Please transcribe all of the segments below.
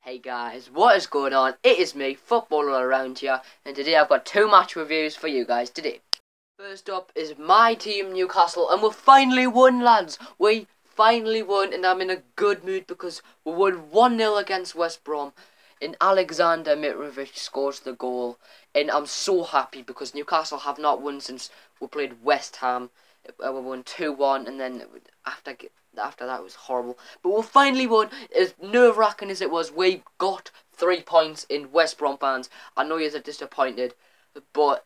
Hey guys, what is going on? It is me, Footballer Around here, and today I've got two match reviews for you guys today. First up is my team, Newcastle, and we finally won, lads. We finally won, and I'm in a good mood because we won 1-0 against West Brom, and Alexander Mitrovic scores the goal, and I'm so happy because Newcastle have not won since we played West Ham. We won 2-1, and then after that it was horrible. But we finally won. As nerve-wracking as it was, we got 3 points in West Brom fans. I know you're disappointed, but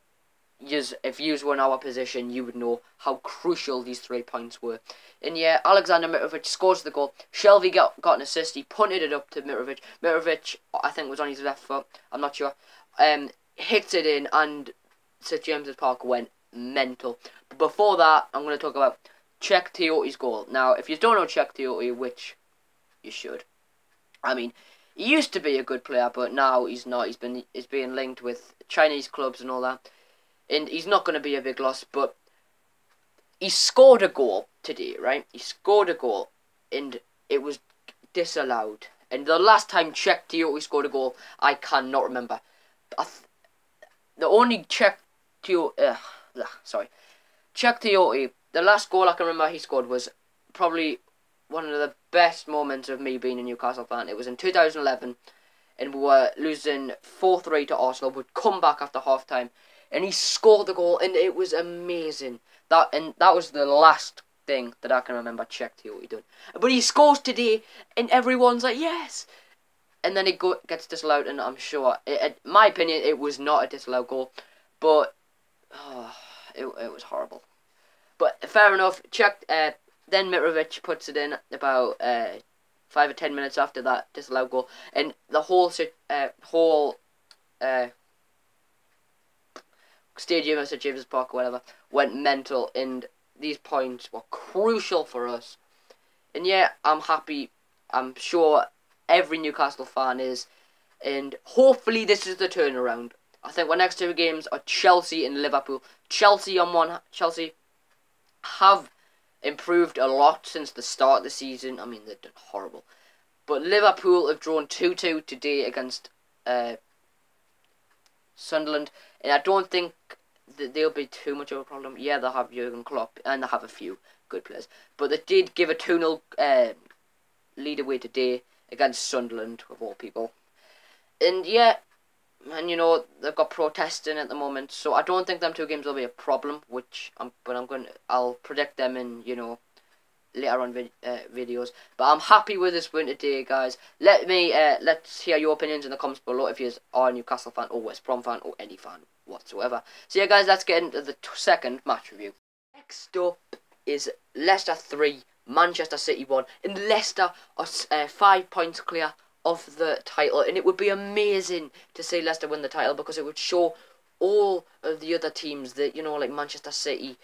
if you were in our position, you would know how crucial these 3 points were. And yeah, Alexander Mitrovic scores the goal. Shelvey got an assist. He punted it up to Mitrovic. Mitrovic, I think, was on his left foot. I'm not sure. Hits it in, and St James's Park went mental. But before that, I'm going to talk about Czech Tiote's goal. Now, if you don't know Czech Tiote, which you should, I mean, he used to be a good player, but now he's not. He's being linked with Chinese clubs and all that, and he's not going to be a big loss. But he scored a goal today, right? He scored a goal, and it was disallowed. And the last time Czech Tiote scored a goal, I cannot remember. The only Czech Tiote, the last goal I can remember he scored was probably one of the best moments of me being a Newcastle fan. It was in 2011, and we were losing 4-3 to Arsenal. We'd come back after half time, and he scored the goal, and it was amazing. That was the last thing that I can remember Czech Tiote doing. But he scores today, and everyone's like, yes! And then it gets disallowed, and I'm sure, in my opinion, it was not a disallowed goal, but it was horrible. But fair enough. Then Mitrovic puts it in about 5 or 10 minutes after that disallowed goal, and the whole stadium of St James's Park or whatever went mental, and these points were crucial for us. And yeah, I'm happy. I'm sure every Newcastle fan is, and hopefully this is the turnaround. I think our next 2 games are Chelsea and Liverpool. Chelsea have improved a lot since the start of the season. I mean, they've done horrible. But Liverpool have drawn 2-2 today against Sunderland, and I don't think that they'll be too much of a problem. Yeah, they'll have Jurgen Klopp, and they have a few good players. But they did give a 2-0 lead away today against Sunderland, of all people. And yeah, and you know, they've got protesting at the moment, so I don't think them 2 games will be a problem. I'll predict them in, you know, later on videos. But I'm happy with this win today, guys. Let's hear your opinions in the comments below if you are a Newcastle fan or West Brom fan or any fan whatsoever. So yeah, guys, let's get into the second match review. Next up is Leicester 3, Manchester City 1, and Leicester are 5 points clear of the title, and it would be amazing to see Leicester win the title because it would show all of the other teams that, you know, like Manchester City,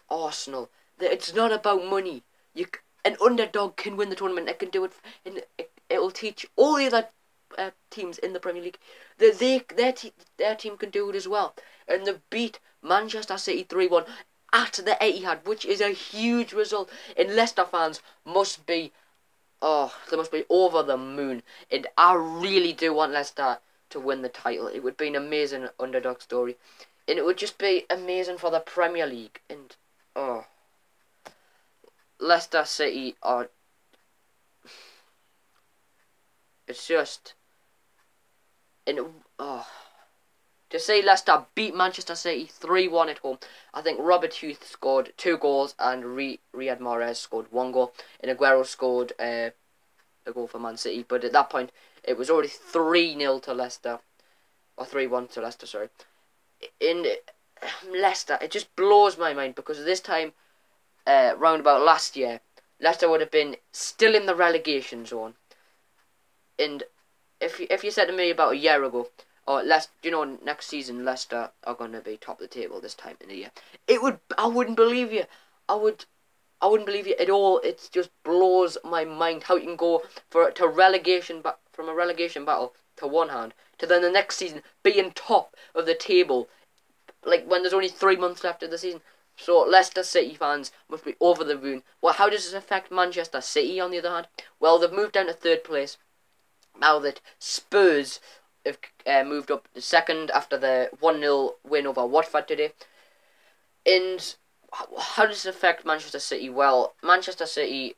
Arsenal, that it's not about money. An underdog can win the tournament. It can do it, and it will teach all the other teams in the Premier League that their team can do it as well. And they beat Manchester City 3-1 at the Etihad, which is a huge result. And Leicester fans must be, they must be over the moon. And I really do want Leicester to win the title. It would be an amazing underdog story, and it would just be amazing for the Premier League. And Leicester City are, it's just, and to see Leicester beat Manchester City 3-1 at home. I think Robert Hughes scored 2 goals and Riyad Mahrez scored 1 goal, and Aguero scored a goal for Man City. But at that point, it was already 3-0 to Leicester, or 3-1 to Leicester, sorry. In Leicester, it just blows my mind because this time, round about last year, Leicester would have been still in the relegation zone. And if you said to me about a year ago, you know, next season Leicester are going to be top of the table this time in the year, I wouldn't believe you. I wouldn't believe you at all. It just blows my mind how you can go from a relegation battle to one hand to then the next season being top of the table, like when there's only 3 months left of the season. So Leicester City fans must be over the moon. Well, how does this affect Manchester City on the other hand? Well, they've moved down to 3rd place. now that Spurs have moved up to second after the 1-0 win over Watford today. And how does it affect Manchester City? Well, Manchester City,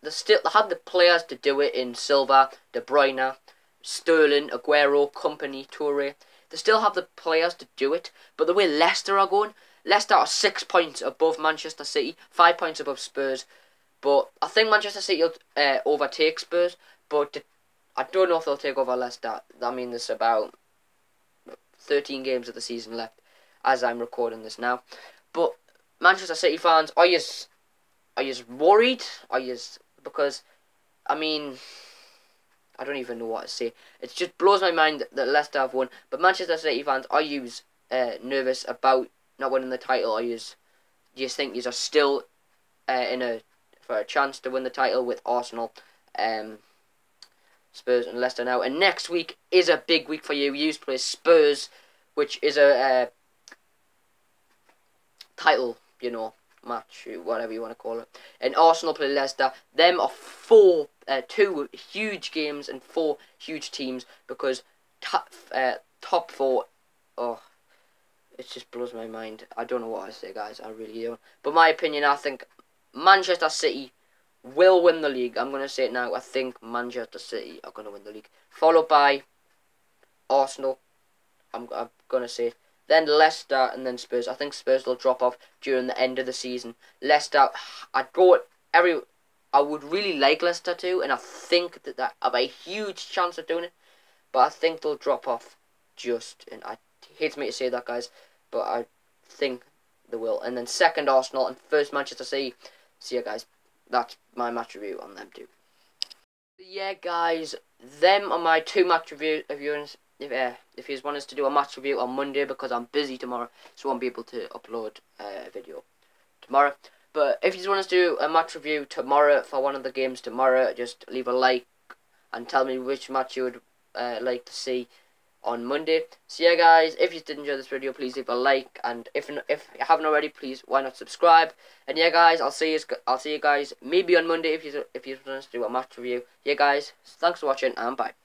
they had the players to do it in Silva, De Bruyne, Sterling, Aguero, Company, Toure. They still have the players to do it, but the way Leicester are going, Leicester are 6 points above Manchester City, 5 points above Spurs. But I think Manchester City will overtake Spurs, but I don't know if they'll take over Leicester. I mean, there's about 13 games of the season left as I'm recording this now. But Manchester City fans, are you worried? Because, I mean, I don't even know what to say. It just blows my mind that Leicester have won. But Manchester City fans, are you nervous about not winning the title? Do you think you are still for a chance to win the title with Arsenal, Spurs and Leicester now? And next week is a big week for you. You play Spurs, which is a title, match, whatever you want to call it. And Arsenal play Leicester. Them are two huge games and 4 huge teams, because top 4, it just blows my mind. I don't know what I say, guys. I really don't. But my opinion, I think Manchester City will win the league. I'm going to say it now. I think Manchester City are going to win the league. Followed by Arsenal. I'm going to say it. Then Leicester and then Spurs. I think Spurs will drop off during the end of the season. Leicester, I would really like Leicester too, and I think that have a huge chance of doing it. But I think they'll drop off and it hates me to say that, guys, but I think they will. And then second Arsenal and first Manchester City. See ya, guys. That's my match review on them too. Yeah, guys, them are my 2 match reviews. If you want us to do a match review on Monday, because I'm busy tomorrow, so I won't be able to upload a video tomorrow. But if you want us to do a match review tomorrow for one of the games tomorrow, just leave a like and tell me which match you would like to see on Monday. So yeah, guys, if you did enjoy this video, please leave a like, and if you haven't already, please why not subscribe? And yeah, guys, I'll see you guys maybe on Monday if you want us to do a match review. Yeah, guys, thanks for watching and bye.